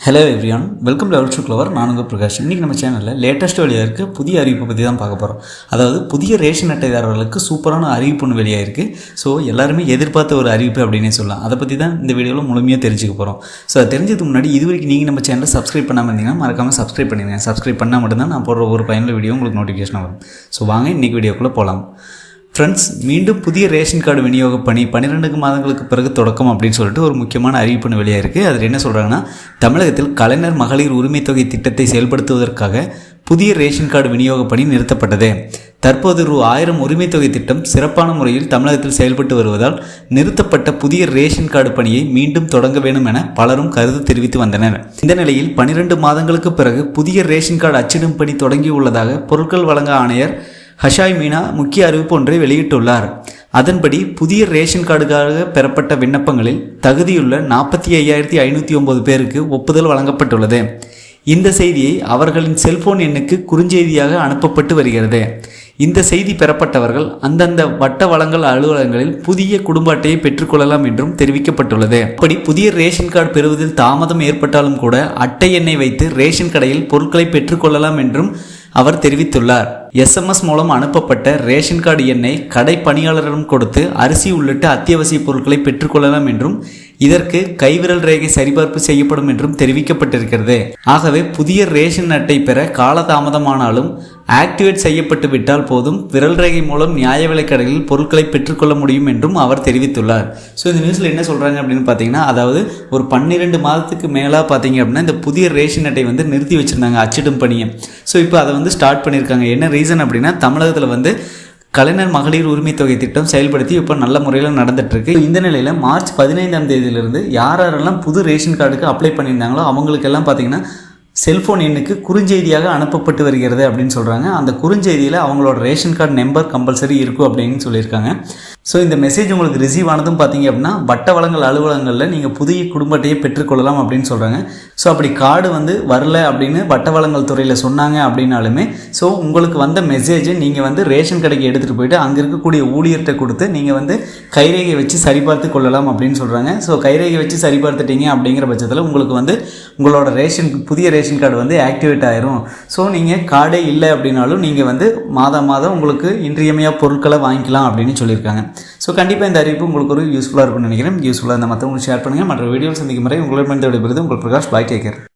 Hello everyone, welcome to our clever. நான் உங்கள் பிரகாஷ். இன்றைக்கி நம்ம சேனலில் லேட்டஸ்ட் வெளியாக இருக்குது புதிய அறிவிப்பை பற்றி தான் பார்க்க போகிறோம். அதாவது புதிய ரேஷன் அட்டைதாரர்களுக்கு சூப்பரான அறிவிப்பு ஒன்று வெளியாக இருக்குது. ஸோ எல்லாருமே எதிர்பார்த்த ஒரு அறிவிப்பு அப்படின்னே சொல்லலாம். அதை பற்றி தான் இந்த வீடியோவில் முழுமையாக தெரிஞ்சுக்க போகிறோம். ஸோ அது தெரிஞ்சதுக்கு முன்னாடி இது வரைக்கும் நீங்கள் நம்ம சேனலை சப்ஸ்கிரைப் பண்ணாமல் இருந்தீங்கன்னா மறக்காமல் சப்ஸ்கிரைப் பண்ணிடுங்க. சப்ஸ்கிரைப் பண்ணால் மட்டும்தான் நான் போடுற ஒரு பயனுள்ள வீடியோ உங்களுக்கு நோட்டிஃபிகேஷன் வரும். ஸோ வாங்க இன்றைக்கி வீடியோக்குள்ளே போகலாம். ஃப்ரெண்ட்ஸ், மீண்டும் புதிய ரேஷன் கார்டு விநியோக பணி 12 மாதங்களுக்கு பிறகு தொடக்கம் அப்படின்னு சொல்லிட்டு ஒரு முக்கியமான அறிவிப்பு வெளியாக இருக்குது. அதில் என்ன சொல்கிறாங்கன்னா, தமிழகத்தில் கலைஞர் மகளிர் உரிமை தொகை திட்டத்தை செயல்படுத்துவதற்காக புதிய ரேஷன் கார்டு விநியோக பணி நிறுத்தப்பட்டது. தற்போது ரூ.1000 உரிமை தொகை திட்டம் சிறப்பான முறையில் தமிழகத்தில் செயல்பட்டு வருவதால் நிறுத்தப்பட்ட புதிய ரேஷன் கார்டு பணியை மீண்டும் தொடங்க வேண்டும் என பலரும் கருத்து தெரிவித்து வந்தனர். இந்த நிலையில் 12 மாதங்களுக்கு பிறகு புதிய ரேஷன் கார்டு அச்சிடும் பணி தொடங்கியுள்ளதாக பொருட்கள் வழங்க ஆணையர் ஹஷாய் மீனா முக்கிய அறிவிப்பு ஒன்றை வெளியிட்டுள்ளார். அதன்படி புதிய ரேஷன் கார்டுக்காக பெறப்பட்ட விண்ணப்பங்களில் தகுதியுள்ள 45,509 பேருக்கு ஒப்புதல் வழங்கப்பட்டுள்ளது. இந்த செய்தியை அவர்களின் செல்போன் எண்ணுக்கு குறுஞ்செய்தியாக அனுப்பப்பட்டு வருகிறது. இந்த செய்தி பெறப்பட்டவர்கள் அந்தந்த வட்ட வழங்கல் அலுவலகங்களில் புதிய குடும்ப அட்டையை பெற்றுக்கொள்ளலாம் என்றும் தெரிவிக்கப்பட்டுள்ளது. அப்படி புதிய ரேஷன் கார்டு பெறுவதில் தாமதம் ஏற்பட்டாலும் கூட அட்டை எண்ணை வைத்து ரேஷன் கடையில் பொருட்களை பெற்றுக்கொள்ளலாம் என்றும் அவர் தெரிவித்துள்ளார். SMS மூலம் அனுப்பப்பட்ட ரேஷன் கார்டு எண்ணை கடை பணியாளரிடம் கொடுத்து அரிசி உள்ளிட்ட அத்தியாவசிய பொருட்களை பெற்றுக்கொள்ளலாம் என்றும் இதற்கு கைவிரல் ரேகை சரிபார்ப்பு செய்யப்படும் என்றும் தெரிவிக்கப்பட்டிருக்கிறது. ஆகவே புதிய ரேஷன் அட்டை பெற காலதாமதமானாலும் ஆக்டிவேட் செய்யப்பட்டு விட்டால் போதும், விரல் ரேகை மூலம் நியாய விலை கடைகளில் பொருட்களை பெற்றுக்கொள்ள முடியும் என்றும் அவர் தெரிவித்துள்ளார். ஸோ இந்த நியூஸில் என்ன சொல்கிறாங்க அப்படின்னு பார்த்தீங்கன்னா, அதாவது ஒரு 12 மாதத்துக்கு மேலாக பார்த்தீங்க அப்படின்னா இந்த புதிய ரேஷன் அட்டை நிறுத்தி வச்சுருந்தாங்க அச்சிடும் பணியை. ஸோ இப்போ அதை ஸ்டார்ட் பண்ணியிருக்காங்க. என்ன ரீசன் அப்படின்னா, தமிழகத்தில் கலைஞர் மகளிர் உரிமை தொகை திட்டம் செயல்படுத்தி இப்போ நல்ல முறையில் நடந்துகிட்ருக்கு. இந்த நிலையில் மார்ச் 15ஆம் தேதியிலிருந்து யாரெல்லாம் புது ரேஷன் கார்டுக்கு அப்ளை பண்ணியிருந்தாங்களோ அவங்களுக்கெல்லாம் பார்த்தீங்கன்னா செல்ஃபோன் எண்ணுக்கு குறுஞ்செய்தியாக அனுப்பப்பட்டு வருகிறது அப்படின்னு சொல்கிறாங்க. அந்த குறுஞ்செய்தியில் அவங்களோட ரேஷன் கார்டு நம்பர் கம்பல்சரி இருக்கும் அப்படின்னு சொல்லியிருக்காங்க. ஸோ இந்த மெசேஜ் உங்களுக்கு ரிசீவ் ஆனதும் பார்த்தீங்க அப்படின்னா வட்ட வழங்கல் அலுவலகங்களில் நீங்கள் புதிய குடும்ப அட்டையை பெற்றுக்கொள்ளலாம் அப்படின்னு சொல்கிறாங்க. ஸோ அப்படி கார்டு வரல அப்படின்னு வட்ட வழங்கல் துறையில் சொன்னாங்க அப்படின்னாலுமே ஸோ உங்களுக்கு வந்த மெசேஜை நீங்கள் ரேஷன் கடைக்கு எடுத்துகிட்டு போயிட்டு அங்கே இருக்கக்கூடிய ஊழியர்கிட்ட கொடுத்து நீங்கள் கைரேகை வச்சு சரிபார்த்து கொள்ளலாம் அப்படின்னு சொல்கிறாங்க. ஸோ கைரேகை வச்சு சரிபார்த்துட்டீங்க அப்படிங்கிற பட்சத்தில் உங்களுக்கு உங்களோட புதிய ரேஷன் கார்டு ஆக்டிவேட் ஆயிரும். ஸோ நீங்கள் கார்டே இல்லை அப்படின்னாலும் நீங்கள் மாதம் உங்களுக்கு இன்றியமையா பொருட்களை வாங்கிக்கலாம் அப்படின்னு சொல்லியிருக்காங்க. ஸோ கண்டிப்பாக இந்த அறிவிப்பு உங்களுக்கு ஒரு யூஸ்ஃபுல்லாக இருக்கும்னு நினைக்கிறேன். யூஸ்ஃபுல்லாக இந்த மற்றவங்களுக்கு ஷேர் பண்ணுங்கள். மற்ற வீடியோவில் சந்திக்கும் முறை உங்களிடமிருந்து விடைபெறுவது உங்கள் பிரகாஷ். பாய், டேக் கேர்.